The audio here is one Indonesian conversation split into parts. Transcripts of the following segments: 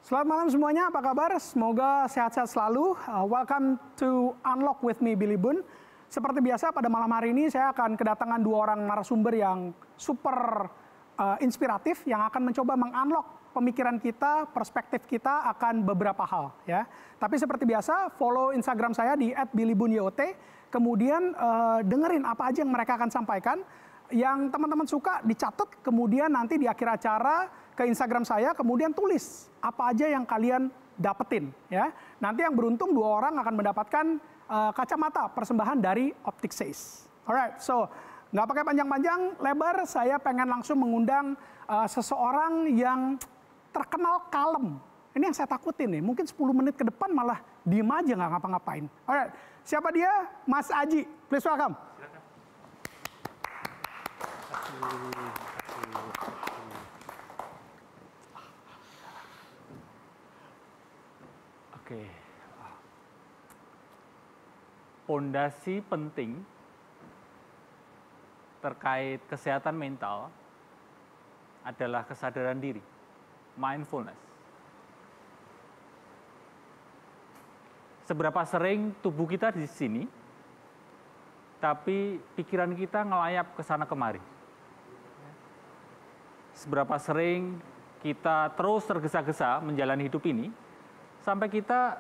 Selamat malam semuanya, apa kabar? Semoga sehat-sehat selalu. Welcome to Unlock with me, Billy Boon. Seperti biasa pada malam hari ini saya akan kedatangan dua orang narasumber yang super inspiratif yang akan mencoba meng-unlock pemikiran kita, perspektif kita akan beberapa hal. Ya. Tapi seperti biasa, follow Instagram saya di @billyboonyot. Kemudian dengerin apa aja yang mereka akan sampaikan. Yang teman-teman suka dicatat, kemudian nanti di akhir acara ke Instagram saya, kemudian tulis apa aja yang kalian dapetin. Ya. Nanti yang beruntung dua orang akan mendapatkan kacamata persembahan dari Optic Says. Alright, so nggak pakai panjang-panjang lebar, saya pengen langsung mengundang seseorang yang terkenal kalem. Ini yang saya takutin nih, mungkin 10 menit ke depan malah diem aja nggak ngapa-ngapain. Alright, siapa dia? Mas Aji, please welcome. Oke, pondasi penting terkait kesehatan mental adalah kesadaran diri, mindfulness. Seberapa sering tubuh kita di sini, tapi pikiran kita ngelayap ke sana kemari. Seberapa sering kita terus tergesa-gesa menjalani hidup ini, sampai kita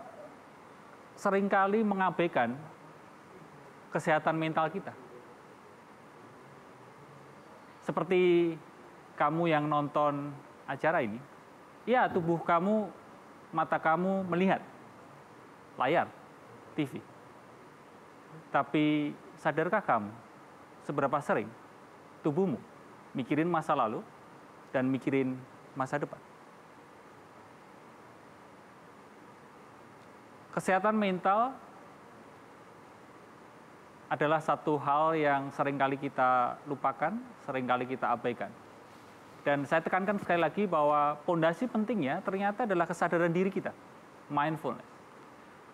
seringkali mengabaikan kesehatan mental kita. Seperti kamu yang nonton acara ini, ya tubuh kamu, mata kamu melihat layar TV. Tapi sadarkah kamu seberapa sering tubuhmu mikirin masa lalu dan mikirin masa depan? Kesehatan mental adalah satu hal yang seringkali kita lupakan, seringkali kita abaikan. Dan saya tekankan sekali lagi bahwa pondasi pentingnya ternyata adalah kesadaran diri kita, mindfulness.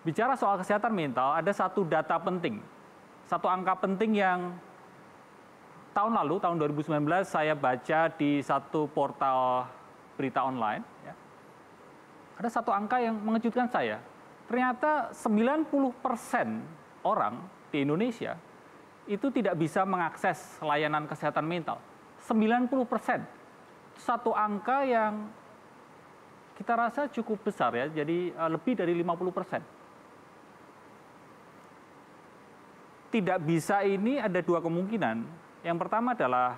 Bicara soal kesehatan mental, ada satu data penting, satu angka penting yang tahun lalu, tahun 2019, saya baca di satu portal berita online. Ya. Ada satu angka yang mengejutkan saya. Ternyata 90% orang di Indonesia itu tidak bisa mengakses layanan kesehatan mental. 90%. Satu angka yang kita rasa cukup besar ya, jadi lebih dari 50%. Tidak bisa ini ada dua kemungkinan. Yang pertama adalah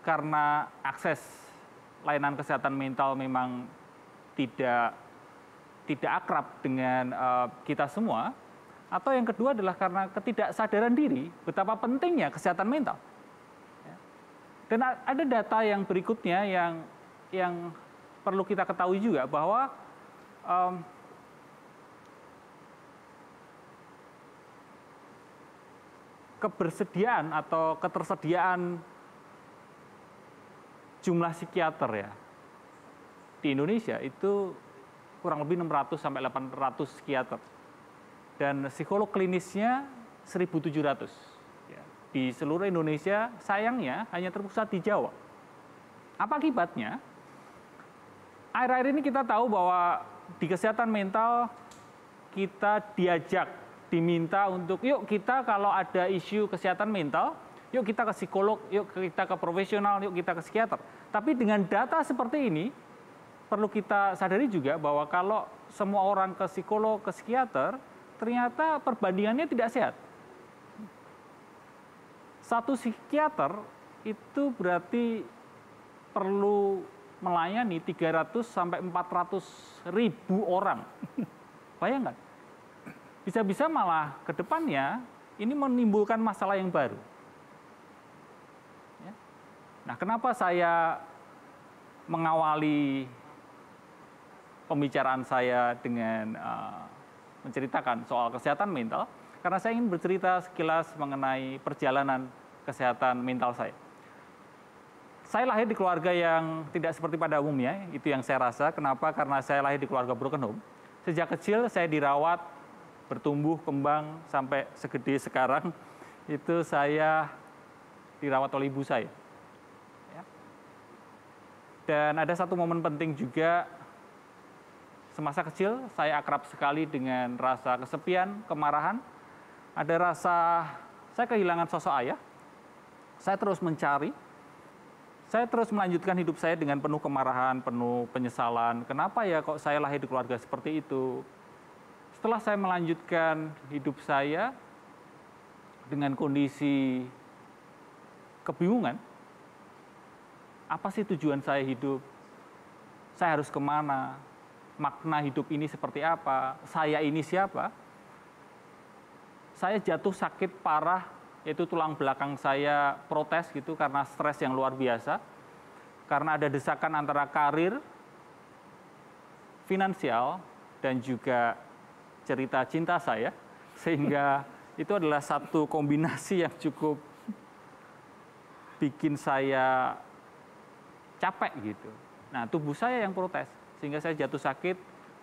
karena akses layanan kesehatan mental memang tidak akrab dengan kita semua, atau yang kedua adalah karena ketidaksadaran diri betapa pentingnya kesehatan mental. Dan ada data yang berikutnya yang perlu kita ketahui juga bahwa kebersediaan atau ketersediaan jumlah psikiater ya di Indonesia itu kurang lebih 600 sampai 800 psikiater. Dan psikolog klinisnya 1.700. Ya. Di seluruh Indonesia sayangnya hanya terpusat di Jawa. Apa akibatnya? Akhir-akhir ini kita tahu bahwa di kesehatan mental kita diminta untuk yuk kita kalau ada isu kesehatan mental, yuk kita ke psikolog, yuk kita ke profesional, yuk kita ke psikiater. Tapi dengan data seperti ini, perlu kita sadari juga bahwa kalau semua orang ke psikolog, ke psikiater, ternyata perbandingannya tidak sehat. Satu psikiater itu berarti perlu melayani 300 sampai 400 ribu orang. Bayangkan, bisa-bisa malah ke depannya ini menimbulkan masalah yang baru. Nah, kenapa saya mengawali pembicaraan saya dengan menceritakan soal kesehatan mental, karena saya ingin bercerita sekilas mengenai perjalanan kesehatan mental saya. Saya lahir di keluarga yang tidak seperti pada umumnya, itu yang saya rasa. Kenapa? Karena saya lahir di keluarga broken home. Sejak kecil saya dirawat bertumbuh, kembang, sampai segede sekarang, itu saya dirawat oleh ibu saya. Ya. Dan ada satu momen penting juga, semasa kecil saya akrab sekali dengan rasa kesepian, kemarahan, ada rasa saya kehilangan sosok ayah, saya terus mencari, saya terus melanjutkan hidup saya dengan penuh kemarahan, penuh penyesalan. Kenapa ya kok saya lahir di keluarga seperti itu? Setelah saya melanjutkan hidup saya dengan kondisi kebingungan, apa sih tujuan saya hidup? Saya harus kemana? Makna hidup ini seperti apa? Saya ini siapa? Saya jatuh sakit parah, yaitu tulang belakang saya protes gitu karena stres yang luar biasa. Karena ada desakan antara karir, finansial, dan juga cerita cinta saya, sehingga itu adalah satu kombinasi yang cukup bikin saya capek gitu. Nah, tubuh saya yang protes, sehingga saya jatuh sakit,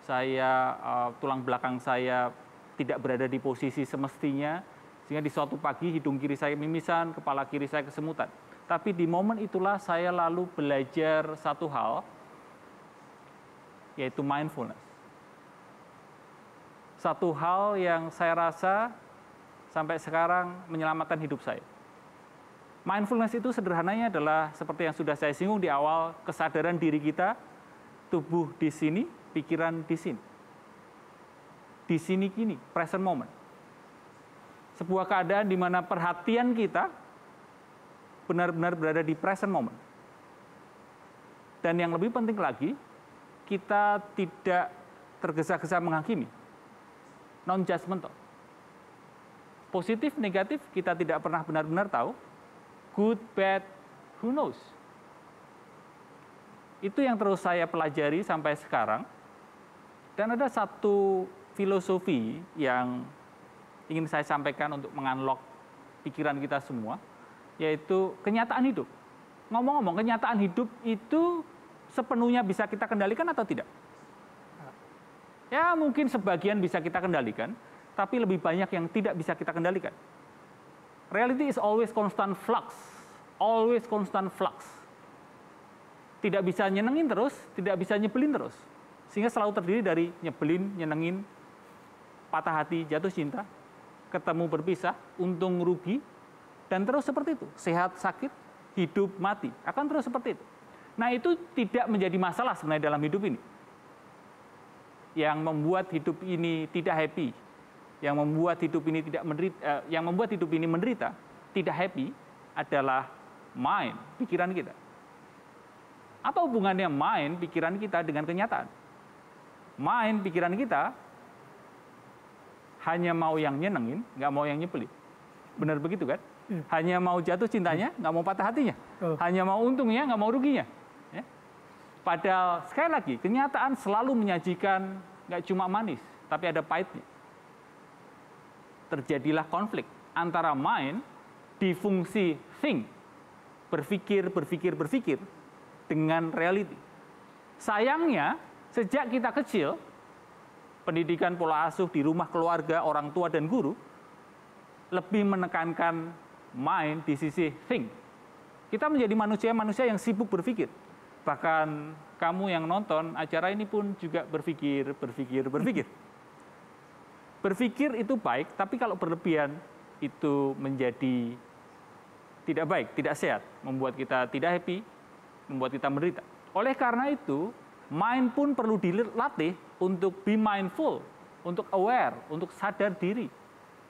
saya tulang belakang saya tidak berada di posisi semestinya, sehingga di suatu pagi hidung kiri saya mimisan, kepala kiri saya kesemutan. Tapi di momen itulah saya lalu belajar satu hal, yaitu mindfulness. Satu hal yang saya rasa sampai sekarang menyelamatkan hidup saya. Mindfulness itu sederhananya adalah seperti yang sudah saya singgung di awal, kesadaran diri kita, tubuh di sini, pikiran di sini. Di sini kini, present moment. Sebuah keadaan di mana perhatian kita benar-benar berada di present moment. Dan yang lebih penting lagi, kita tidak tergesa-gesa menghakimi. Non-judgmental. Positif, negatif, kita tidak pernah benar-benar tahu. Good, bad, who knows? Itu yang terus saya pelajari sampai sekarang. Dan ada satu filosofi yang ingin saya sampaikan untuk mengunlock pikiran kita semua, yaitu kenyataan hidup. Ngomong-ngomong, kenyataan hidup itu sepenuhnya bisa kita kendalikan atau tidak? Ya, mungkin sebagian bisa kita kendalikan, tapi lebih banyak yang tidak bisa kita kendalikan. Reality is always constant flux. Always constant flux. Tidak bisa nyenengin terus, tidak bisa nyebelin terus. Sehingga selalu terdiri dari nyebelin, nyenengin, patah hati, jatuh cinta, ketemu berpisah, untung rugi, dan terus seperti itu. Sehat, sakit, hidup, mati. Akan terus seperti itu. Nah, itu tidak menjadi masalah sebenarnya dalam hidup ini. Yang membuat hidup ini tidak happy, yang membuat hidup ini tidak menderita, yang membuat hidup ini menderita, tidak happy adalah mind, pikiran kita. Apa hubungannya mind, pikiran kita dengan kenyataan? Mind, pikiran kita hanya mau yang nyenengin, nggak mau yang nyebelin. Benar begitu kan? Hanya mau jatuh cintanya, nggak mau patah hatinya. Hanya mau untungnya, nggak mau ruginya. Ya? Padahal sekali lagi, kenyataan selalu menyajikan nggak cuma manis, tapi ada pahitnya. Terjadilah konflik antara mind di fungsi think, berpikir, dengan reality. Sayangnya, sejak kita kecil, pendidikan pola asuh di rumah keluarga, orang tua dan guru, lebih menekankan mind di sisi think. Kita menjadi manusia yang sibuk berpikir. Bahkan kamu yang nonton acara ini pun juga berpikir. Berpikir itu baik, tapi kalau berlebihan itu menjadi tidak baik, tidak sehat, membuat kita tidak happy, membuat kita menderita. Oleh karena itu, mind pun perlu dilatih untuk be mindful, untuk aware, untuk sadar diri.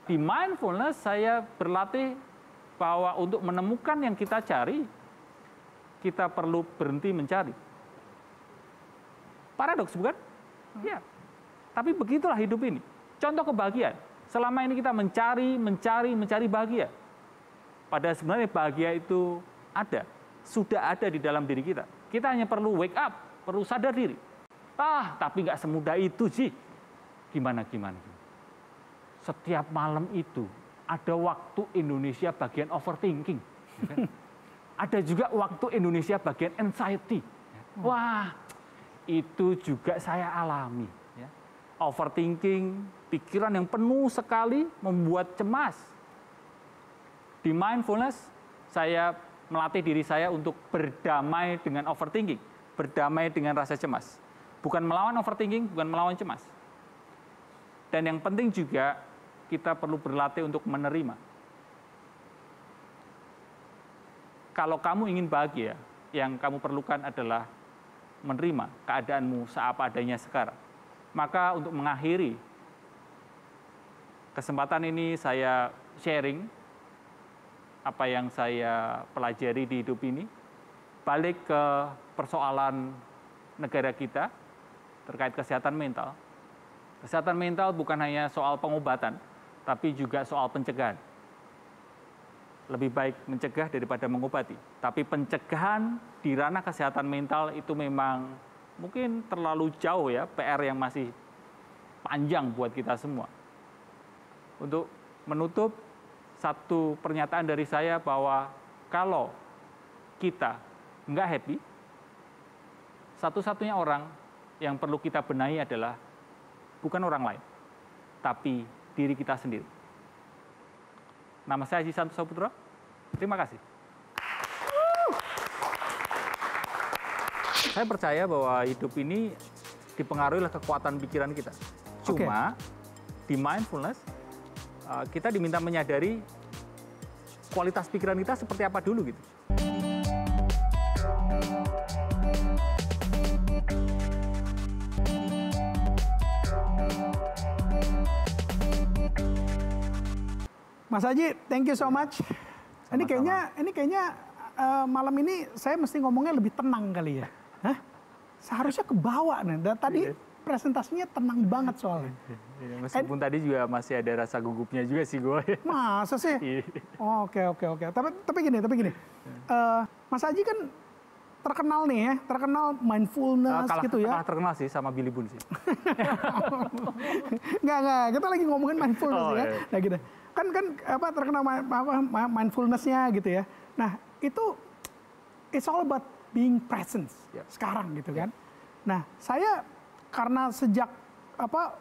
Di mindfulness saya berlatih bahwa untuk menemukan yang kita cari, kita perlu berhenti mencari. Paradoks bukan? Ya. Tapi begitulah hidup ini. Contoh kebahagiaan. Selama ini kita mencari bahagia. Padahal sebenarnya bahagia itu ada. Sudah ada di dalam diri kita. Kita hanya perlu wake up, perlu sadar diri. Tapi nggak semudah itu sih. Gimana? Setiap malam itu ada waktu Indonesia bagian overthinking. Ada juga waktu Indonesia bagian anxiety. Wah, itu juga saya alami. overthinking, pikiran yang penuh sekali membuat cemas. Di mindfulness, saya melatih diri saya untuk berdamai dengan overthinking, berdamai dengan rasa cemas. Bukan melawan overthinking, bukan melawan cemas. Dan yang penting juga, kita perlu berlatih untuk menerima. Kalau kamu ingin bahagia, yang kamu perlukan adalah menerima keadaanmu seapa adanya sekarang. Maka untuk mengakhiri kesempatan ini, saya sharing apa yang saya pelajari di hidup ini, balik ke persoalan negara kita terkait kesehatan mental. Kesehatan mental bukan hanya soal pengobatan, tapi juga soal pencegahan. Lebih baik mencegah daripada mengobati. Tapi pencegahan di ranah kesehatan mental itu memang mungkin terlalu jauh ya, PR yang masih panjang buat kita semua. Untuk menutup, satu pernyataan dari saya bahwa kalau kita nggak happy, satu-satunya orang yang perlu kita benahi adalah bukan orang lain, tapi diri kita sendiri. Nama saya Haji Santoso Putro. Terima kasih. Saya percaya bahwa hidup ini dipengaruhi oleh kekuatan pikiran kita. Cuma di mindfulness, kita diminta menyadari kualitas pikiran kita seperti apa dulu gitu. Mas Haji, thank you so much. Sama-sama. Ini kayaknya malam ini saya mesti ngomongnya lebih tenang kali ya. Hah? Seharusnya kebawa nih. Dan tadi presentasinya tenang banget soalnya. Meskipun tadi juga masih ada rasa gugupnya juga sih gue. Masa sih? Oke. Tapi gini. Mas Haji kan terkenal nih ya, terkenal mindfulness gitu ya. Kalah terkenal sih sama Billy Boon sih. Enggak, kita lagi ngomongin mindfulness ya. Iya. Nah gitu. Kan apa terkenal mindfulness-nya gitu ya. Nah, itu it's all about being present sekarang gitu kan. Nah, saya karena sejak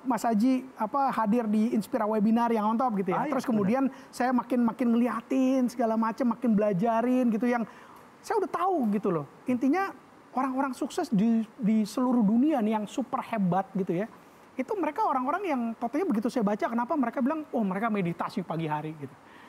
Mas Haji hadir di Inspira Webinar yang on top gitu ya. Terus kemudian saya makin ngeliatin segala macam, makin belajarin gitu yang saya udah tahu gitu loh. Intinya orang-orang sukses di seluruh dunia nih yang super hebat gitu ya. Itu mereka orang-orang yang totalnya begitu saya baca, kenapa mereka bilang, oh mereka meditasi pagi hari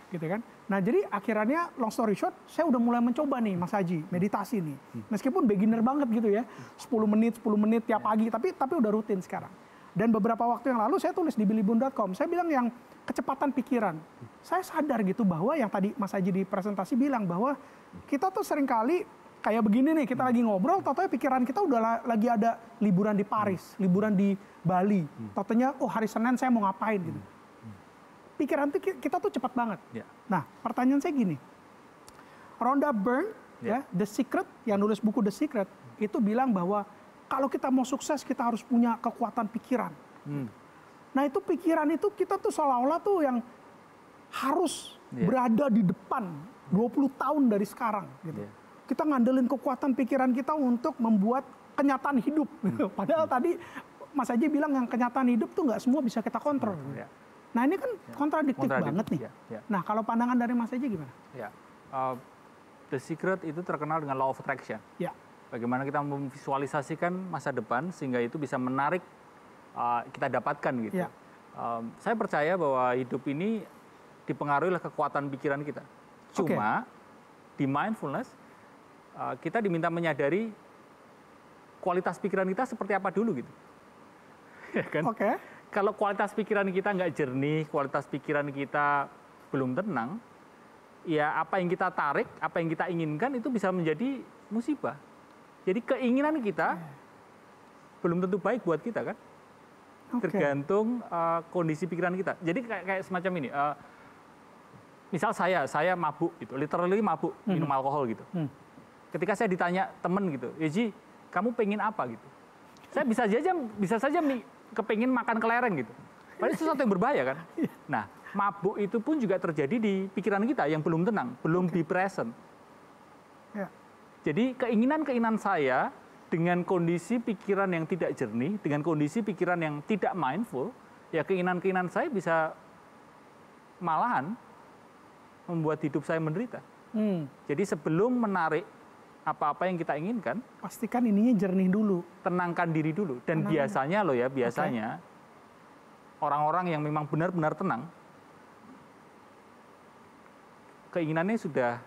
gitu kan. Nah jadi akhirnya long story short, saya udah mulai mencoba nih Mas Haji, meditasi nih. Meskipun beginner banget gitu ya, 10 menit tiap pagi, tapi udah rutin sekarang. Dan beberapa waktu yang lalu saya tulis di billybun.com, saya bilang yang kecepatan pikiran. Saya sadar gitu bahwa yang tadi Mas Haji di presentasi bilang bahwa kita tuh seringkali kayak begini nih, kita lagi ngobrol, totalnya pikiran kita udah lagi ada liburan di Paris, liburan di Bali. Totalnya, oh hari Senin saya mau ngapain gitu. Pikiran kita tuh cepat banget. Nah, pertanyaan saya gini. Rhonda Byrne, ya, The Secret, yang nulis buku The Secret, itu bilang bahwa kalau kita mau sukses, kita harus punya kekuatan pikiran. Nah, itu pikiran itu kita tuh seolah-olah tuh yang harus berada di depan 20 tahun dari sekarang gitu. Kita ngandelin kekuatan pikiran kita untuk membuat kenyataan hidup. Padahal tadi Mas Haji bilang yang kenyataan hidup tuh nggak semua bisa kita kontrol. Nah ini kan kontradiktif banget nih. Nah kalau pandangan dari Mas Haji gimana? The Secret itu terkenal dengan law of attraction. Bagaimana kita memvisualisasikan masa depan sehingga itu bisa menarik kita dapatkan gitu. Saya percaya bahwa hidup ini dipengaruhi oleh kekuatan pikiran kita. Cuma di mindfulness kita diminta menyadari kualitas pikiran kita seperti apa dulu gitu. Ya kan? Kalau kualitas pikiran kita nggak jernih, kualitas pikiran kita belum tenang, ya apa yang kita tarik, apa yang kita inginkan itu bisa menjadi musibah. Jadi keinginan kita belum tentu baik buat kita kan. Tergantung kondisi pikiran kita. Jadi kayak semacam ini. Misal saya mabuk gitu, literally mabuk, minum alkohol gitu. Ketika saya ditanya temen gitu, Ji, kamu pengen apa gitu? Saya bisa saja kepengin makan kelereng gitu. Padahal sesuatu yang berbahaya kan. Nah, mabuk itu pun juga terjadi di pikiran kita yang belum tenang, belum di present. Jadi keinginan saya dengan kondisi pikiran yang tidak jernih, dengan kondisi pikiran yang tidak mindful, ya keinginan-keinginan saya bisa malahan membuat hidup saya menderita. Jadi sebelum menarik apa-apa yang kita inginkan, pastikan ininya jernih dulu. Tenangkan diri dulu. Dan biasanya loh ya, biasanya orang-orang yang memang benar-benar tenang, keinginannya sudah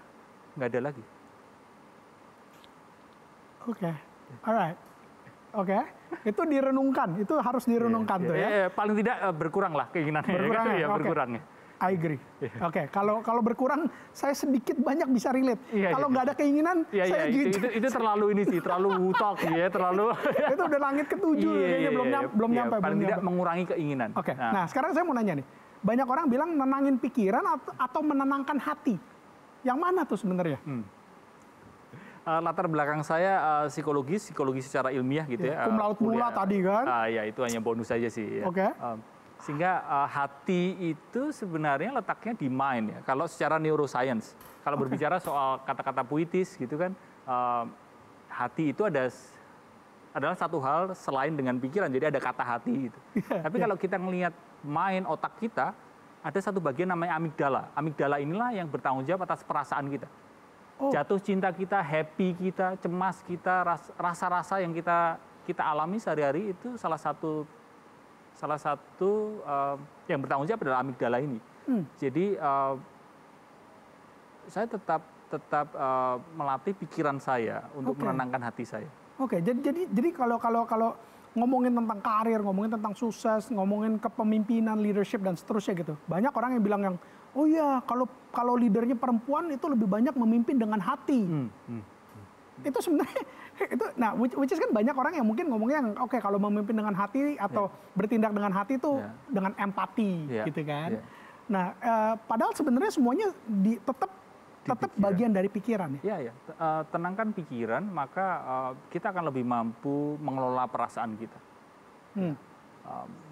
nggak ada lagi. Oke, alright. Oke, itu direnungkan, itu harus direnungkan tuh ya. Paling tidak berkurang lah keinginannya. Berkurang ya, berkurang ya. I agree. Oke, kalau berkurang, saya sedikit banyak bisa relate. Kalau nggak ada keinginan, saya itu terlalu ini sih, terlalu wutok ya, terlalu. Itu udah langit ketujuh, kayaknya belum nyampe. Paling tidak mengurangi keinginan. Oke, nah sekarang saya mau nanya nih, banyak orang bilang nenangin pikiran atau menenangkan hati, yang mana tuh sebenarnya? Latar belakang saya psikologi secara ilmiah gitu ya. Cum laude pula tadi kan? Ya itu hanya bonus saja sih. Ya. Oke. Sehingga hati itu sebenarnya letaknya di mind ya. Kalau secara neuroscience, kalau berbicara soal kata-kata puitis gitu kan, hati itu adalah satu hal selain dengan pikiran. Jadi ada kata hati gitu. Tapi kalau kita ngelihat mind otak kita, ada satu bagian namanya amigdala. Amigdala inilah yang bertanggung jawab atas perasaan kita. Jatuh cinta kita, happy kita, cemas kita, rasa-rasa yang kita alami sehari-hari itu salah satu yang bertanggung jawab adalah amigdala ini. Jadi saya tetap melatih pikiran saya untuk menenangkan hati saya. Oke, jadi kalau ngomongin tentang karir, ngomongin tentang sukses, ngomongin kepemimpinan, leadership dan seterusnya gitu, banyak orang yang bilang oh iya, kalau leadernya perempuan itu lebih banyak memimpin dengan hati. Itu sebenarnya itu, nah which is kan banyak orang yang mungkin ngomongnya oke, kalau memimpin dengan hati atau bertindak dengan hati itu dengan empati, gitu kan. Nah, padahal sebenarnya semuanya tetap bagian dari pikiran. Ya. Tenangkan pikiran, maka kita akan lebih mampu mengelola perasaan kita.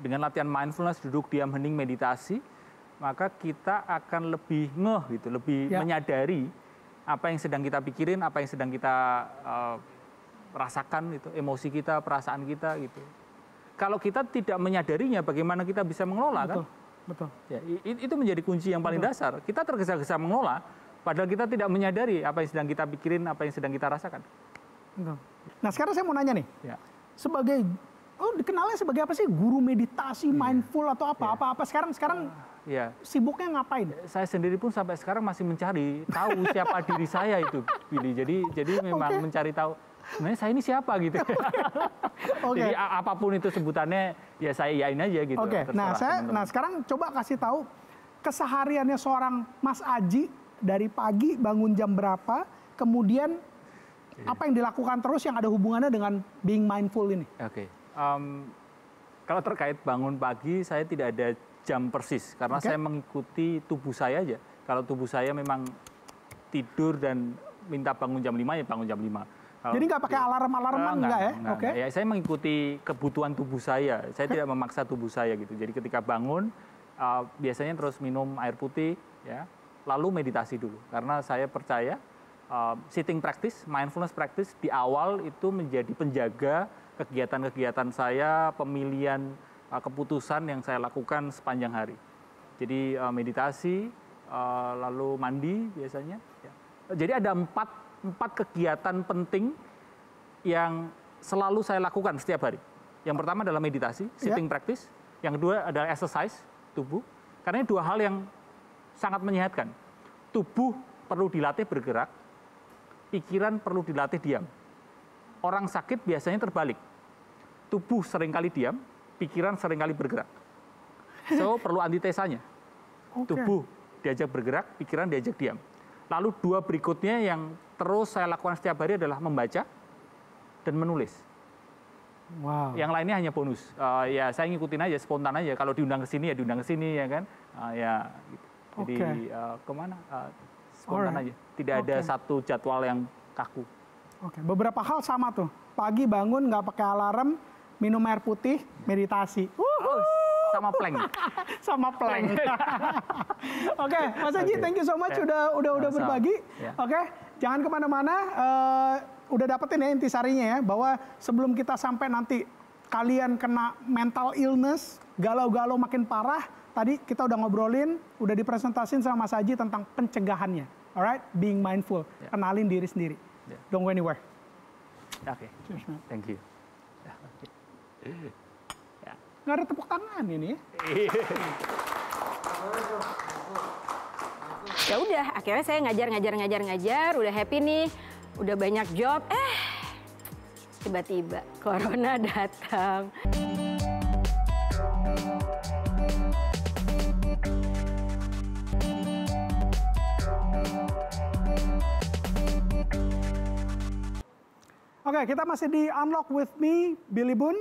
Dengan latihan mindfulness, duduk diam, hening, meditasi, maka kita akan lebih gitu, lebih menyadari apa yang sedang kita pikirin, apa yang sedang kita rasakan, itu emosi kita, perasaan kita gitu. Kalau kita tidak menyadarinya, bagaimana kita bisa mengelola? Betul, kan? Betul. Ya, itu menjadi kunci yang paling dasar. Kita tergesa-gesa mengelola, padahal kita tidak menyadari apa yang sedang kita pikirin, apa yang sedang kita rasakan. Betul. Nah sekarang saya mau nanya nih, dikenalnya sebagai apa sih? Guru meditasi, mindful atau apa? Apa sekarang sibuknya ngapain? Saya sendiri pun sampai sekarang masih mencari tahu siapa diri saya itu, Billy. Jadi memang mencari tahu sebenarnya saya ini siapa gitu. Jadi apapun itu sebutannya, ya saya yain aja gitu. Nah sekarang coba kasih tahu kesehariannya seorang Mas Aji dari pagi bangun jam berapa, kemudian apa yang dilakukan terus yang ada hubungannya dengan being mindful ini? Kalau terkait bangun pagi, saya tidak ada jam persis karena saya mengikuti tubuh saya aja. Kalau tubuh saya memang tidur dan minta bangun jam 5, ya bangun jam 5. Jadi nggak pakai alarm-alarman enggak ya? Ya, saya mengikuti kebutuhan tubuh saya. Saya tidak memaksa tubuh saya gitu. Jadi ketika bangun, biasanya terus minum air putih, ya, lalu meditasi dulu. Karena saya percaya sitting practice, mindfulness practice di awal itu menjadi penjaga kegiatan-kegiatan saya, pemilihan keputusan yang saya lakukan sepanjang hari. Jadi meditasi, lalu mandi biasanya. Ya. Jadi ada empat kegiatan penting yang selalu saya lakukan setiap hari. Yang pertama adalah meditasi, sitting practice. Yang kedua adalah exercise tubuh. Karena ini dua hal yang sangat menyehatkan. Tubuh perlu dilatih bergerak, pikiran perlu dilatih diam. Orang sakit biasanya terbalik. Tubuh seringkali diam, pikiran seringkali bergerak. So, perlu antitesanya. Tubuh diajak bergerak, pikiran diajak diam. Lalu dua berikutnya yang terus saya lakukan setiap hari adalah membaca dan menulis. Wow. Yang lainnya hanya bonus. Ya saya ngikutin aja, spontan aja. Kalau diundang ke sini ya diundang ke sini ya kan. Gitu. Jadi kemana? Spontan aja. Tidak ada satu jadwal yang kaku. Beberapa hal sama tuh. Pagi bangun nggak pakai alarm, minum air putih, meditasi. Sama plank. Sama plank. Mas Aji, thank you so much udah berbagi. Jangan kemana-mana. udah dapetin ya intisarinya ya, bahwa sebelum kita sampai nanti kalian kena mental illness, galau-galau makin parah, tadi kita udah ngobrolin, udah dipresentasin sama Mas Aji tentang pencegahannya. Alright, being mindful, kenalin diri sendiri. Don't go anywhere. Oke, thank you. Nggak ada tepuk tangan ini. Ya udah, akhirnya saya ngajar, udah happy nih, udah banyak job, tiba-tiba corona datang. Oke, kita masih di Unlock with me, Billy Boon.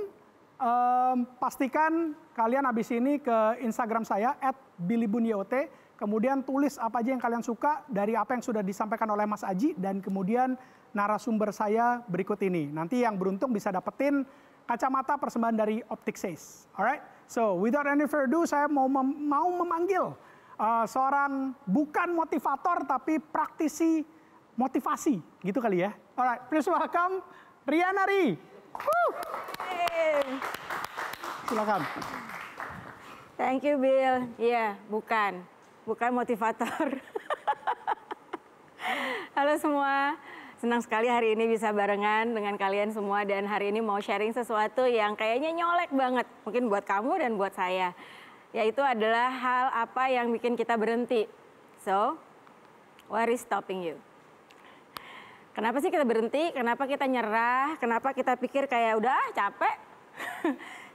Pastikan kalian habis ini ke Instagram saya @billybunyot. Kemudian tulis apa aja yang kalian suka dari apa yang sudah disampaikan oleh Mas Aji dan kemudian narasumber saya berikut ini. Nanti yang beruntung bisa dapetin kacamata persembahan dari Optic Says. Alright, so without any further ado, saya mau memanggil seorang bukan motivator tapi praktisi motivasi, gitu kali ya. Alright, please welcome Riana Ri. Silakan. Thank you, Bill. Iya, bukan motivator. Halo semua, senang sekali hari ini bisa barengan dengan kalian semua dan hari ini mau sharing sesuatu yang kayaknya nyolek banget, mungkin buat kamu dan buat saya. Yaitu adalah hal apa yang bikin kita berhenti. So, what is stopping you? Kenapa sih kita berhenti? Kenapa kita nyerah? Kenapa kita pikir kayak udah capek?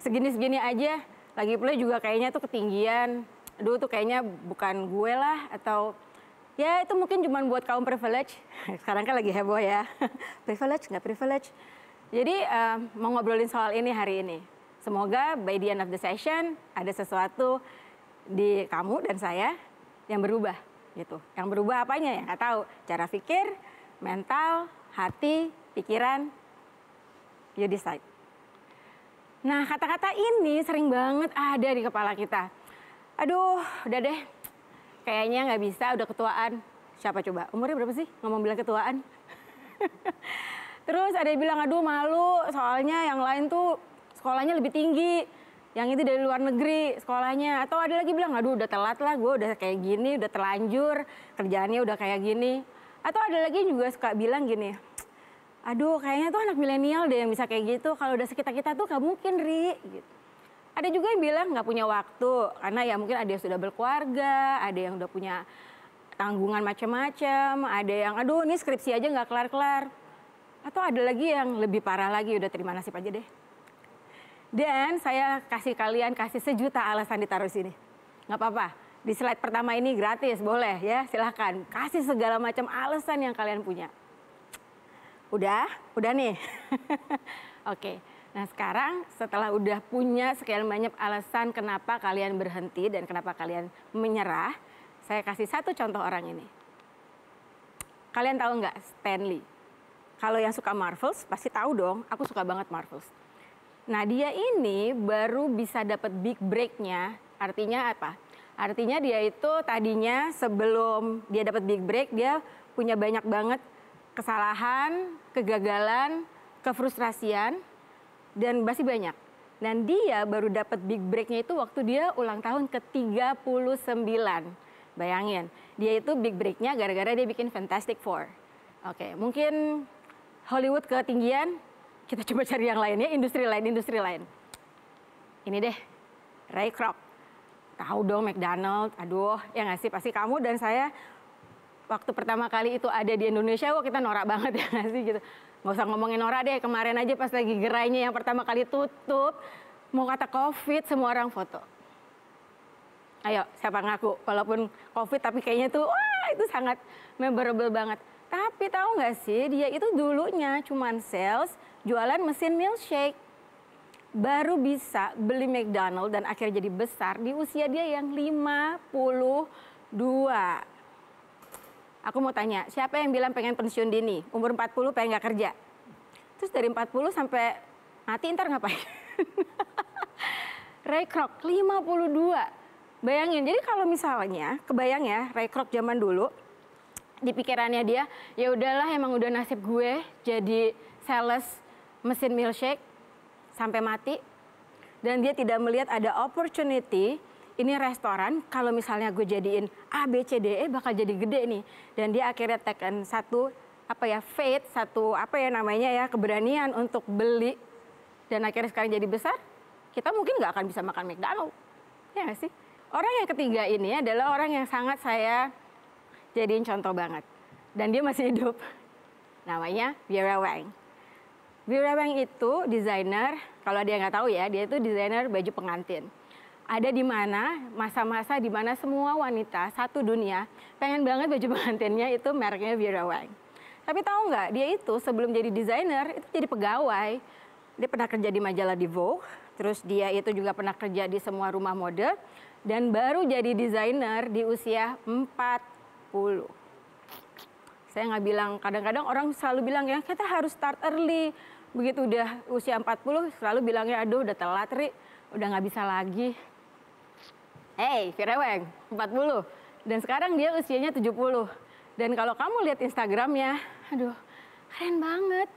Segini-segini aja. Lagi pula juga kayaknya tuh ketinggian. Aduh tuh kayaknya bukan gue lah. Atau ya itu mungkin cuma buat kaum privilege. Sekarang kan lagi heboh ya. Privilege nggak privilege. Jadi mau ngobrolin soal ini hari ini. Semoga by the end of the session ada sesuatu di kamu dan saya yang berubah gitu. Yang berubah apanya ya? Nggak tahu. Cara pikir, mental, hati, pikiran, you decide. Nah, kata-kata ini sering banget ada di kepala kita. Aduh, udah deh, kayaknya nggak bisa, udah ketuaan. Siapa coba? Umurnya berapa sih ngomong bilang ketuaan? Terus ada yang bilang, aduh malu, soalnya yang lain tuh sekolahnya lebih tinggi. Yang itu dari luar negeri sekolahnya. Atau ada lagi bilang, aduh udah telat lah, gue udah kayak gini, udah terlanjur, kerjaannya udah kayak gini. Atau ada lagi juga suka bilang gini, aduh kayaknya tuh anak milenial deh yang bisa kayak gitu, kalau udah sekitar kita tuh gak mungkin, Ri. Gitu. Ada juga yang bilang gak punya waktu, karena ya mungkin ada yang sudah berkeluarga, ada yang udah punya tanggungan macam-macam, ada yang aduh ini skripsi aja gak kelar-kelar. Atau ada lagi yang lebih parah lagi, udah terima nasib aja deh. Dan saya kasih sejuta alasan ditaruh di sini. Gak apa-apa. Di slide pertama ini gratis, boleh ya, silahkan. Kasih segala macam alasan yang kalian punya. Udah nih. Oke, nah sekarang setelah udah punya sekian banyak alasan kenapa kalian berhenti dan kenapa kalian menyerah, saya kasih satu contoh orang ini. Kalian tahu nggak Stanley? Kalau yang suka Marvels pasti tahu dong, aku suka banget Marvels. Nah dia ini baru bisa dapat big break-nya, artinya apa? Artinya dia itu tadinya sebelum dia dapat big break, dia punya banyak banget kesalahan, kegagalan, kefrustrasian, dan masih banyak. Dan dia baru dapat big break-nya itu waktu dia ulang tahun ke-39. Bayangin, dia itu big break-nya gara-gara dia bikin Fantastic Four. Oke, mungkin Hollywood ketinggian, kita coba cari yang lain ya, industri lain. Ini deh, Ray Kroc. Tahu dong McDonald, aduh ya nggak sih, pasti kamu dan saya waktu pertama kali itu ada di Indonesia, wah kita norak banget ya nggak sih gitu. Nggak usah ngomongin norak deh, kemarin aja pas lagi gerainya yang pertama kali tutup, mau kata COVID semua orang foto. Ayo siapa ngaku, walaupun COVID tapi kayaknya tuh wah itu sangat memorable banget. Tapi tahu nggak sih dia itu dulunya cuman sales, jualan mesin milkshake. Baru bisa beli McDonald dan akhirnya jadi besar di usia dia yang 52. Aku mau tanya, siapa yang bilang pengen pensiun dini? Umur 40 pengen gak kerja? Terus dari 40 sampai mati ntar ngapain? Ray Kroc 52. Bayangin, jadi kalau misalnya, kebayang ya Ray Kroc zaman dulu, di pikirannya dia, ya udahlah emang udah nasib gue jadi sales mesin milkshake sampai mati. Dan dia tidak melihat ada opportunity, ini restoran kalau misalnya gue jadiin A, B, C, D, E bakal jadi gede nih. Dan dia akhirnya taken satu faith, satu keberanian untuk beli. Dan akhirnya sekarang jadi besar, kita mungkin nggak akan bisa makan McDonald. Ya nggak sih? Orang yang ketiga ini adalah orang yang sangat saya jadiin contoh banget. Dan dia masih hidup. Namanya Vera Wang. Vera Wang itu desainer, kalau dia nggak tahu ya, dia itu desainer baju pengantin. Ada di mana masa-masa di mana semua wanita satu dunia pengen banget baju pengantinnya itu mereknya Vera Wang. Tapi tahu nggak, dia itu sebelum jadi desainer itu jadi pegawai. Dia pernah kerja di majalah di Vogue, terus dia itu juga pernah kerja di semua rumah mode, dan baru jadi desainer di usia 40. Saya nggak bilang, kadang-kadang orang selalu bilang ya kita harus start early. Begitu udah usia 40 selalu bilangnya aduh udah telat Ri, udah nggak bisa lagi. Hey, Vera Wang 40 dan sekarang dia usianya 70. Dan kalau kamu lihat Instagramnya, aduh keren banget.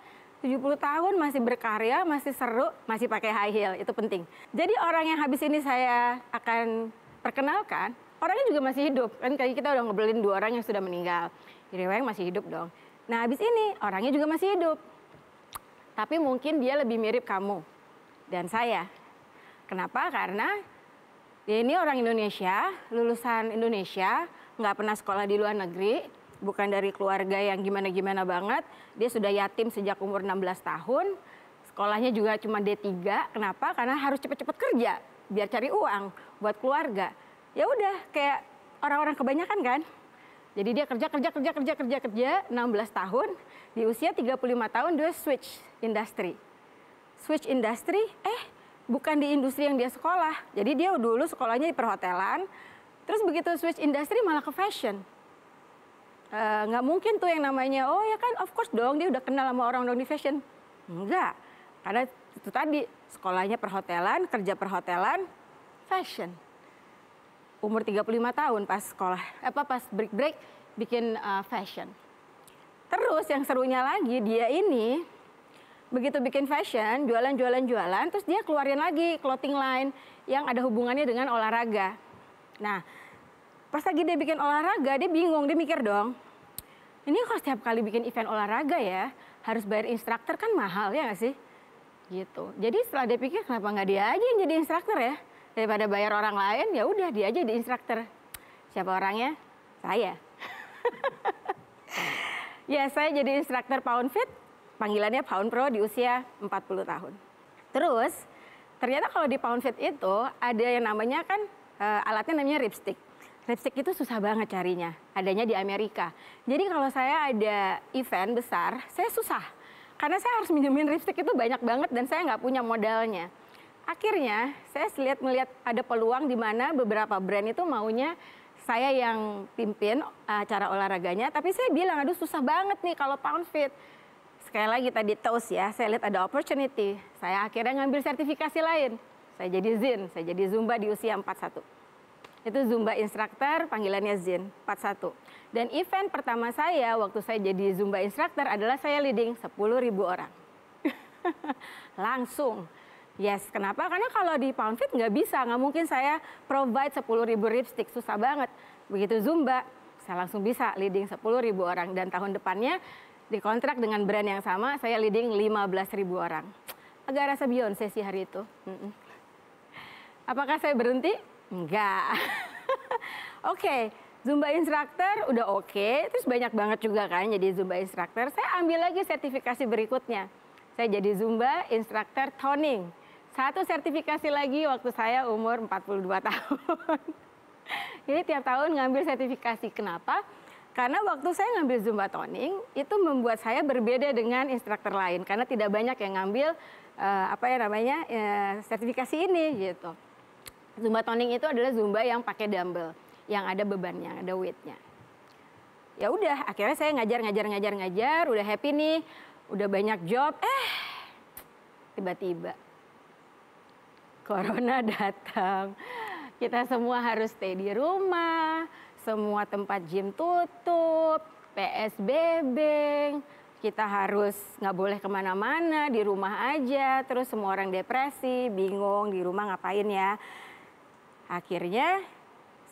70 tahun masih berkarya, masih seru, masih pakai high heel, itu penting. Jadi orang yang habis ini saya akan perkenalkan, orangnya juga masih hidup. Kan kayak kita udah ngobrolin 2 orang yang sudah meninggal. Vera Wang masih hidup dong. Nah habis ini orangnya juga masih hidup. Tapi mungkin dia lebih mirip kamu dan saya. Kenapa? Karena dia ini orang Indonesia, lulusan Indonesia, nggak pernah sekolah di luar negeri, bukan dari keluarga yang gimana-gimana banget. Dia sudah yatim sejak umur 16 tahun, sekolahnya juga cuma D3. Kenapa? Karena harus cepet-cepet kerja, biar cari uang buat keluarga. Ya udah, kayak orang-orang kebanyakan kan. Jadi dia kerja 16 tahun, di usia 35 tahun dia switch industri. Switch industri, bukan di industri yang dia sekolah. Jadi dia dulu sekolahnya di perhotelan, terus begitu switch industri malah ke fashion. Nggak mungkin tuh yang namanya, oh ya kan of course dong dia udah kenal sama orang di fashion. Enggak, karena itu tadi sekolahnya perhotelan, kerja perhotelan, fashion. Umur 35 tahun pas sekolah, pas break bikin fashion. Terus yang serunya lagi dia ini begitu bikin fashion, jualan, terus dia keluarin lagi clothing line yang ada hubungannya dengan olahraga. Nah, pas lagi dia bikin olahraga, dia bingung, dia mikir dong, ini kalau setiap kali bikin event olahraga ya, harus bayar instruktur kan mahal ya nggak sih? Gitu. Jadi setelah dia pikir kenapa nggak dia aja yang jadi instruktur ya? Daripada bayar orang lain, ya udah dia aja jadi instruktur. Siapa orangnya? Saya. Ya, saya jadi instruktur Pound Fit, panggilannya Pound Pro di usia 40 tahun. Terus, ternyata kalau di Pound Fit itu ada yang namanya kan, alatnya namanya ripstick. Ripstick itu susah banget carinya, adanya di Amerika. Jadi kalau saya ada event besar, saya susah. Karena saya harus minjemin ripstick itu banyak banget dan saya nggak punya modalnya. Akhirnya saya melihat ada peluang di mana beberapa brand itu maunya saya yang pimpin acara olahraganya, tapi saya bilang aduh susah banget nih kalau Pound Fit. Sekali lagi tadi toast ya, saya lihat ada opportunity. Saya akhirnya ngambil sertifikasi lain. Saya jadi Zin, saya jadi Zumba di usia 41. Itu Zumba instructor, panggilannya Zin, 41. Dan event pertama saya waktu saya jadi Zumba instructor adalah saya leading 10.000 orang. Langsung. Yes, kenapa? Karena kalau di Pound Fit nggak bisa, nggak mungkin saya provide 10.000 ripstick, susah banget. Begitu Zumba, saya langsung bisa leading 10.000 orang. Dan tahun depannya dikontrak dengan brand yang sama, saya leading 15.000 orang. Agak rasa Beyonce sih hari itu. Apakah saya berhenti? Enggak. Oke, Zumba instructor udah oke, terus banyak banget juga kan jadi Zumba instructor. Saya ambil lagi sertifikasi berikutnya. Saya jadi Zumba instructor toning. Satu sertifikasi lagi waktu saya umur 42 tahun. Jadi tiap tahun ngambil sertifikasi. Kenapa? Karena waktu saya ngambil Zumba toning, itu membuat saya berbeda dengan instruktur lain. Karena tidak banyak yang ngambil sertifikasi ini gitu. Zumba toning itu adalah Zumba yang pakai dumbbell, yang ada bebannya, ada weightnya. Ya udah, akhirnya saya ngajar, udah happy nih, udah banyak job, tiba-tiba Corona datang. Kita semua harus stay di rumah, semua tempat gym tutup. PSBB, kita harus nggak boleh kemana-mana, di rumah aja, terus semua orang depresi, bingung di rumah ngapain ya. Akhirnya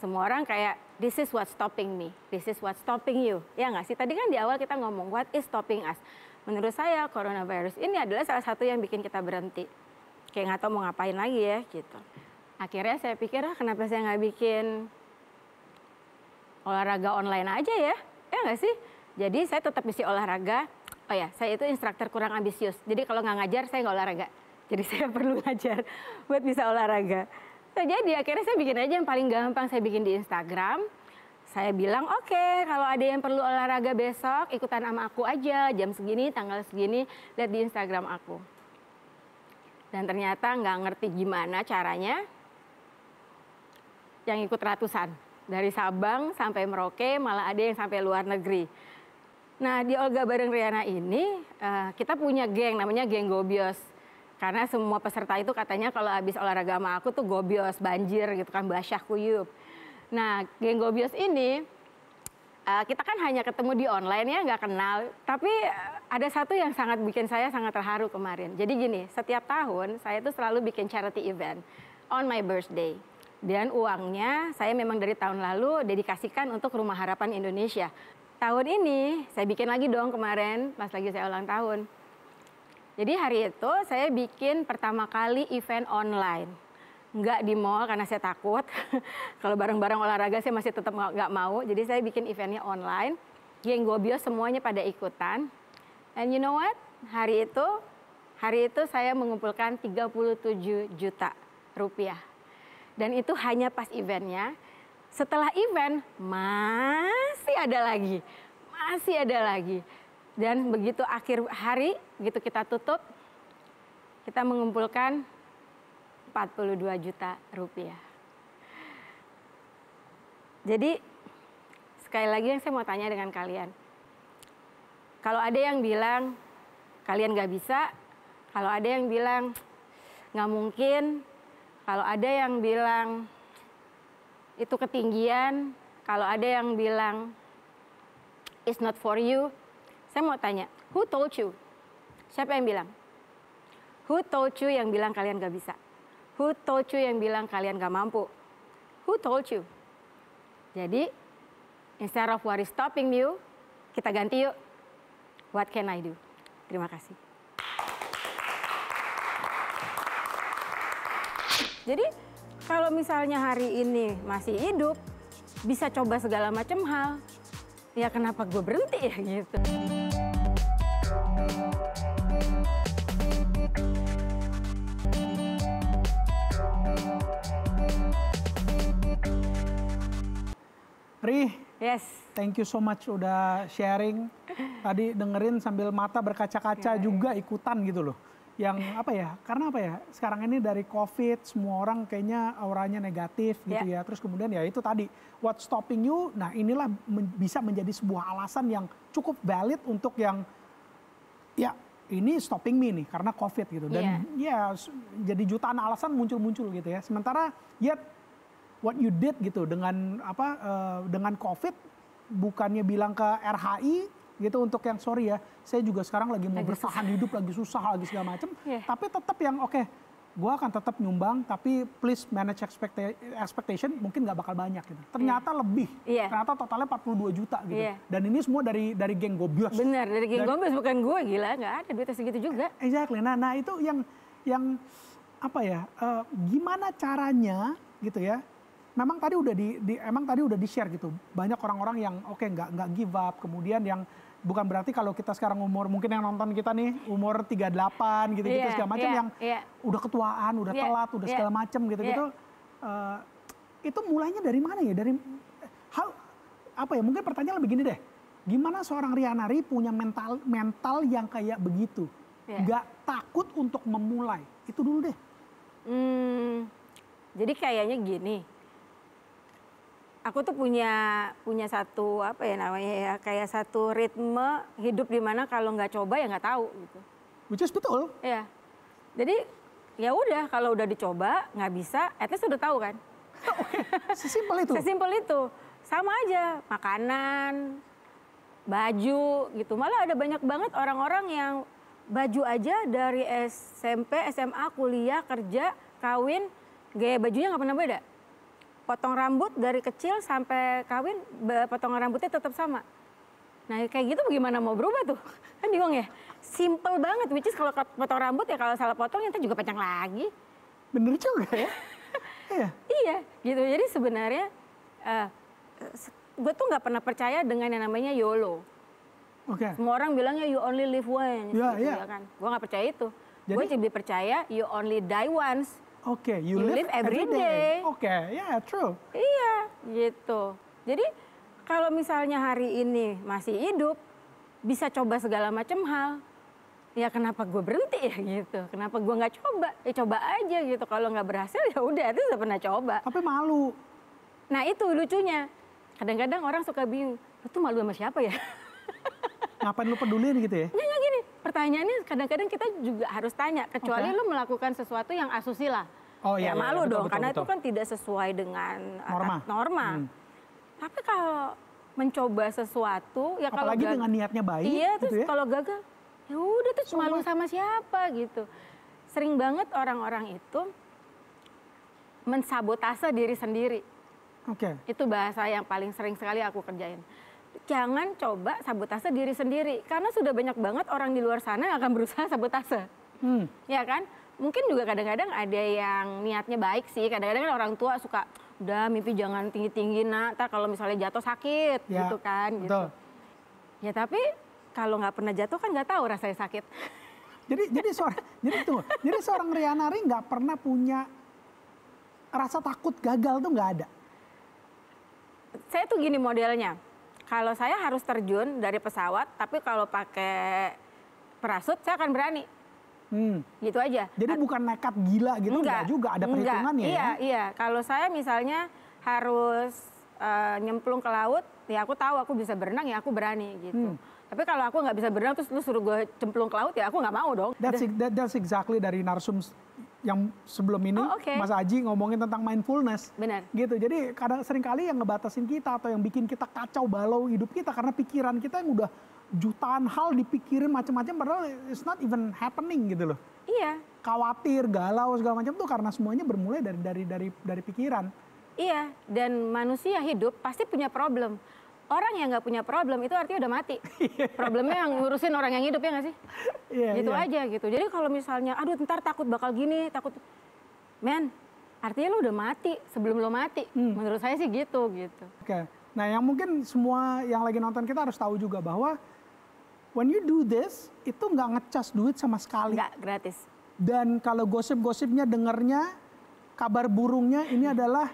semua orang kayak, this is what stopping me, this is what stopping you. Ya nggak sih, tadi kan di awal kita ngomong, what is stopping us? Menurut saya coronavirus ini adalah salah satu yang bikin kita berhenti. Kayak nggak tahu mau ngapain lagi ya gitu. Akhirnya saya pikir, kenapa saya nggak bikin olahraga online aja ya? Ya nggak sih? Jadi saya tetap mesti olahraga. Oh ya, saya itu instruktur kurang ambisius. Jadi kalau nggak ngajar, saya nggak olahraga. Jadi saya perlu ngajar buat bisa olahraga. Nah, jadi akhirnya saya bikin aja yang paling gampang, saya bikin di Instagram. Saya bilang, oke, kalau ada yang perlu olahraga besok, ikutan sama aku aja. Jam segini, tanggal segini, lihat di Instagram aku. Dan ternyata nggak ngerti gimana caranya. Yang ikut ratusan. Dari Sabang sampai Merauke, malah ada yang sampai luar negeri. Nah, di Olga Bareng Riana ini, kita punya geng, namanya geng Gobios. Karena semua peserta itu katanya kalau habis olahraga sama aku tuh gobios, banjir gitu kan, basyah kuyup. Nah, geng Gobios ini, kita kan hanya ketemu di online ya, nggak kenal. Tapi ada satu yang sangat bikin saya sangat terharu kemarin. Jadi gini, setiap tahun saya tuh selalu bikin charity event on my birthday. Dan uangnya saya memang dari tahun lalu dedikasikan untuk Rumah Harapan Indonesia. Tahun ini saya bikin lagi dong kemarin pas lagi saya ulang tahun. Jadi hari itu saya bikin pertama kali event online. Nggak di mall karena saya takut. Kalau bareng-bareng olahraga saya masih tetap nggak mau. Jadi saya bikin eventnya online. Geng Gobios semuanya pada ikutan. And you know what? Hari itu saya mengumpulkan 37 juta rupiah. Dan itu hanya pas eventnya. Setelah event masih ada lagi. Dan begitu akhir hari, begitu kita tutup, kita mengumpulkan 42 juta rupiah. Jadi sekali lagi yang saya mau tanya dengan kalian. Kalau ada yang bilang kalian nggak bisa, kalau ada yang bilang nggak mungkin, kalau ada yang bilang itu ketinggian, kalau ada yang bilang it's not for you, saya mau tanya, who told you? Siapa yang bilang? Who told you yang bilang kalian gak bisa? Who told you yang bilang kalian gak mampu? Who told you? Jadi, instead of what is stopping you, kita ganti yuk. What can I do? Terima kasih. Jadi, kalau misalnya hari ini masih hidup, bisa coba segala macam hal, ya kenapa gue berhenti ya gitu. Ri, Yes. thank you so much udah sharing. Tadi dengerin sambil mata berkaca-kaca juga ikutan gitu loh. Yang apa ya, karena apa ya, sekarang ini dari COVID semua orang kayaknya auranya negatif gitu ya. Terus kemudian ya itu tadi, what stopping you, nah inilah bisa menjadi sebuah alasan yang cukup valid untuk yang, ya ini stopping me nih karena COVID gitu. Dan ya jadi jutaan alasan muncul-muncul gitu ya. Sementara yet what you did gitu dengan apa, dengan COVID, bukannya bilang ke RHI, gitu untuk yang sorry ya, saya juga sekarang lagi mau bertahan hidup, lagi susah, lagi segala macam. Tapi tetap yang oke, gue akan tetap nyumbang, tapi please manage expectation, mungkin nggak bakal banyak gitu. Ternyata lebih, ternyata totalnya 42 juta gitu. Dan ini semua dari geng Gobios. Benar, dari geng Gobios, bukan gue, gila, nggak ada duitnya segitu juga. Exactly, nah itu yang apa ya, gimana caranya gitu ya. Memang tadi udah di share gitu. Banyak orang-orang yang oke nggak give up, kemudian yang bukan berarti kalau kita sekarang umur, mungkin yang nonton kita nih umur 38 gitu-gitu segala macam yang udah ketuaan, udah telat, udah segala macam gitu-gitu. Itu mulainya dari mana ya? Dari hal apa ya? Mungkin pertanyaan lebih gini deh. Gimana seorang Riana Ri punya mental yang kayak begitu? Nggak takut untuk memulai. Itu dulu deh. Jadi kayaknya gini. Aku tuh punya satu apa ya namanya ya, kayak satu ritme hidup di mana kalau nggak coba ya nggak tahu gitu. Which is betul. Iya. Jadi ya udah kalau udah dicoba nggak bisa, at least udah tahu kan. Sesimpel itu. Sesimpel itu. Sama aja makanan, baju gitu. Malah ada banyak banget orang-orang yang baju aja dari SMP, SMA, kuliah, kerja, kawin, gaya bajunya nggak pernah beda. Potong rambut dari kecil sampai kawin, potongan rambutnya tetap sama. Nah kayak gitu bagaimana mau berubah tuh? Kan bingung ya. Simple banget, which is kalau potong rambut ya kalau salah potong nanti juga panjang lagi. Bener juga ya. Iya. Iya gitu. Jadi sebenarnya gue tuh nggak pernah percaya dengan yang namanya YOLO. Oke. Semua orang bilangnya you only live once, Ya, gitu, ya. ya kan? Gue nggak percaya itu. Jadi- Gue lebih percaya you only die once. Oke, you You live live every day. Oke, ya, true. Iya, gitu. Jadi kalau misalnya hari ini masih hidup, bisa coba segala macam hal. Ya kenapa gue berhenti ya gitu? Kenapa gue nggak coba? Ya coba aja gitu. Kalau nggak berhasil ya udah, itu udah pernah coba. Tapi malu. Nah itu lucunya. Kadang-kadang orang suka bingung, lu tuh malu sama siapa ya? Ngapain lu pedulin gitu ya? Nggak gini, pertanyaannya kadang-kadang kita juga harus tanya, kecuali Oke. lu melakukan sesuatu yang asusila. Oh, iya, Ya iya, malu betul, dong, betul, karena betul. itu kan tidak sesuai dengan Norma. Tapi kalau mencoba sesuatu, ya kalau Apalagi dengan niatnya baik iya, gitu terus ya. kalau gagal, ya udah terus malu sama siapa gitu. Sering banget orang-orang itu mensabotase diri sendiri. Oke. Itu bahasa yang paling sering sekali aku kerjain. Jangan coba sabotase diri sendiri. Karena sudah banyak banget orang di luar sana yang akan berusaha sabotase. Ya kan? Mungkin juga kadang-kadang ada yang niatnya baik sih. Kadang-kadang kan orang tua suka, udah mimpi jangan tinggi-tinggi nak, ntar kalau misalnya jatuh sakit Ya, gitu kan. betul. Gitu. Ya tapi kalau nggak pernah jatuh kan nggak tahu rasanya sakit. Jadi seorang Riana Ri nggak pernah punya rasa takut gagal tuh nggak ada. Saya tuh gini modelnya. Kalau saya harus terjun dari pesawat, tapi kalau pakai parasut saya akan berani. Gitu aja. Jadi bukan nekat gila gitu, enggak juga, ada perhitungannya Iya, ya? iya. Kalau saya misalnya harus nyemplung ke laut, ya aku tahu aku bisa berenang, ya aku berani gitu. Tapi kalau aku nggak bisa berenang terus lu suruh gue cemplung ke laut, ya aku nggak mau dong. That's exactly dari narsum yang sebelum ini, Oh, oke. Mas Aji ngomongin tentang mindfulness. Benar. Gitu, jadi seringkali yang ngebatasin kita atau yang bikin kita kacau balau hidup kita karena pikiran kita yang udah jutaan hal dipikirin macam-macam padahal it's not even happening gitu loh. Iya, Khawatir, galau segala macam tuh karena semuanya bermulai dari pikiran. iya. Dan manusia hidup pasti punya problem. Orang yang nggak punya problem itu artinya udah mati. Problemnya yang ngurusin orang yang hidup ya nggak sih? Iya, Gitu iya. aja gitu. Jadi kalau misalnya, aduh ntar takut bakal gini, takut. Men, artinya lu udah mati sebelum lu mati. Menurut saya sih gitu. Oke, nah yang mungkin semua yang lagi nonton kita harus tahu juga bahwa when you do this, itu nggak ngecas duit sama sekali. Nggak gratis. Dan kalau gosip-gosipnya dengernya, kabar burungnya ini adalah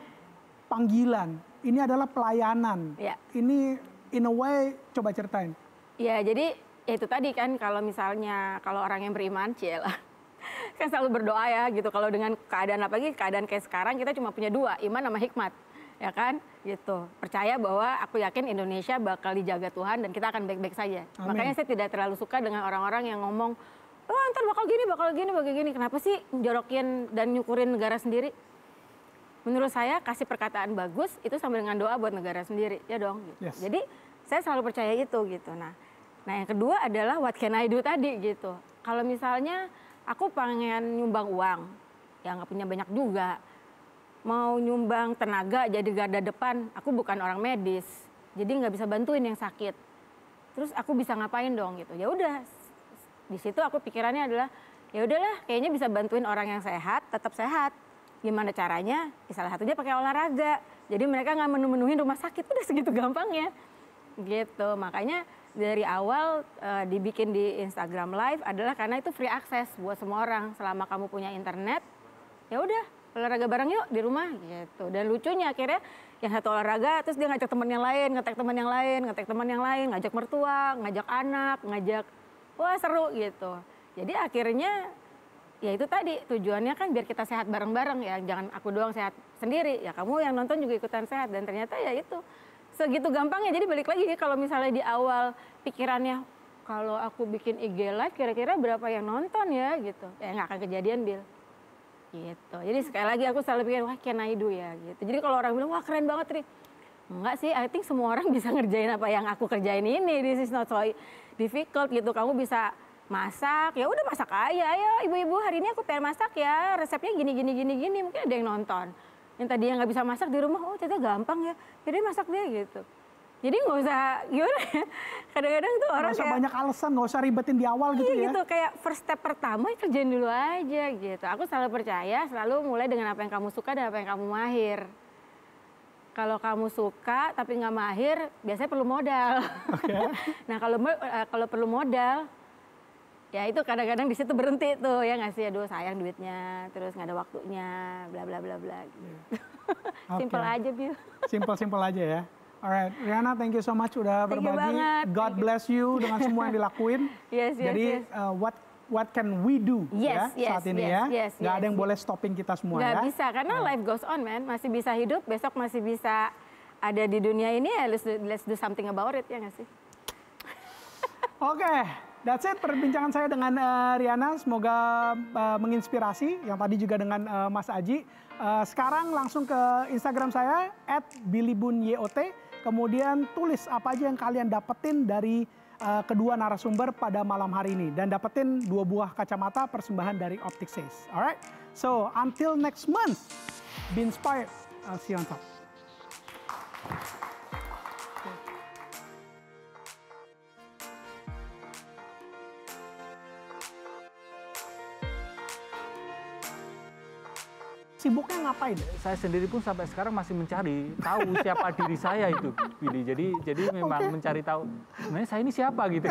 panggilan, ini adalah pelayanan. Ya. Ini in a way, coba ceritain. Ya jadi ya itu tadi kan kalau misalnya kalau orang yang beriman, cielah. Kan selalu berdoa ya gitu. Kalau dengan keadaan apalagi keadaan kayak sekarang kita cuma punya dua, iman sama hikmat. Ya kan gitu. Percaya bahwa aku yakin Indonesia bakal dijaga Tuhan dan kita akan baik-baik saja. Amin. Makanya saya tidak terlalu suka dengan orang-orang yang ngomong, oh ntar bakal gini. Kenapa sih jorokin dan nyukurin negara sendiri? Menurut saya kasih perkataan bagus itu sama dengan doa buat negara sendiri. Ya dong. Gitu. Yes. Jadi saya selalu percaya itu gitu. Nah yang kedua adalah what can I do tadi gitu. Kalau misalnya aku pengen nyumbang uang, ya nggak punya banyak juga. Mau nyumbang tenaga jadi garda depan, aku bukan orang medis, jadi nggak bisa bantuin yang sakit. Terus aku bisa ngapain dong gitu? Ya udah, di situ aku pikirannya adalah ya udahlah, kayaknya bisa bantuin orang yang sehat, tetap sehat. Gimana caranya? Ya salah satunya pakai olahraga. Jadi mereka nggak menu-menuhin rumah sakit, udah segitu gampangnya. Gitu, makanya dari awal dibikin di Instagram Live adalah karena itu free access buat semua orang. Selama kamu punya internet, ya udah olahraga bareng yuk di rumah gitu. Dan lucunya akhirnya yang satu olahraga terus dia ngajak teman yang lain, ngetek teman yang lain, ngajak mertua, ngajak anak, wah seru gitu. Jadi akhirnya ya itu tadi tujuannya kan biar kita sehat bareng-bareng ya, jangan aku doang sehat sendiri, ya kamu yang nonton juga ikutan sehat. Dan ternyata ya itu segitu gampangnya. Jadi balik lagi kalau misalnya di awal pikirannya kalau aku bikin IG live kira-kira berapa yang nonton ya gitu, ya nggak akan kejadian Bill. Gitu. Jadi sekali lagi aku selalu pikir wah can I do ya gitu. Jadi kalau orang bilang wah keren banget Ri, Enggak sih, I think semua orang bisa ngerjain apa yang aku kerjain ini. This is not so difficult gitu. Kamu bisa masak, ya udah masak aja. Ayo ibu-ibu hari ini aku pengen masak ya, resepnya gini. Mungkin ada yang nonton. Yang tadinya nggak bisa masak di rumah, oh ternyata gampang ya. Jadi masak deh gitu. Jadi nggak usah, gimana ya, kadang-kadang tuh orang Nggak usah kayak, banyak alasan, nggak usah ribetin di awal gitu iya ya. gitu, kayak first step pertama ya kerjain dulu aja gitu. Aku selalu percaya, selalu mulai dengan apa yang kamu suka dan apa yang kamu mahir. Kalau kamu suka tapi nggak mahir, biasanya perlu modal. Okay. Nah kalau perlu modal, ya itu kadang-kadang di situ berhenti tuh ya nggak sih, aduh sayang duitnya, terus nggak ada waktunya, bla bla bla bla. Gitu. Simple aja Bill. Simple aja ya. Alright, Riana, thank you so much udah Thank you berbagi. banget. God bless you dengan semua yang dilakuin. Yes. Jadi what can we do Yes, ya saat ini ya? yes, Nggak ada yang boleh stopping kita semua Nggak ya. bisa, karena life goes on, man. Masih bisa hidup, besok masih bisa ada di dunia ini, ya let's do something about it, ya nggak sih? Oke, that's it perbincangan saya dengan Riana. Semoga menginspirasi, yang tadi juga dengan Mas Aji. Sekarang langsung ke Instagram saya, @billybunyot. Kemudian tulis apa aja yang kalian dapetin dari kedua narasumber pada malam hari ini. Dan dapetin 2 buah kacamata persembahan dari Optic Says. Alright, so until next month, be inspired. I'll see you on top. Sibuknya ngapain? Saya sendiri pun sampai sekarang masih mencari tahu siapa diri saya itu, Billy. Jadi memang mencari tahu sebenarnya saya ini siapa gitu.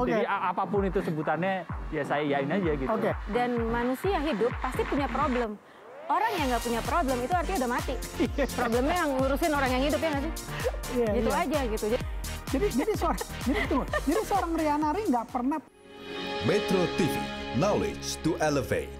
Jadi apapun itu sebutannya, ya saya yain aja gitu. Dan manusia hidup pasti punya problem. Orang yang nggak punya problem itu artinya udah mati. Problemnya yang ngurusin orang yang hidup, ya nggak sih? Gitu aja gitu. Jadi seorang Riana Ri nggak pernah. Metro TV, knowledge to elevate.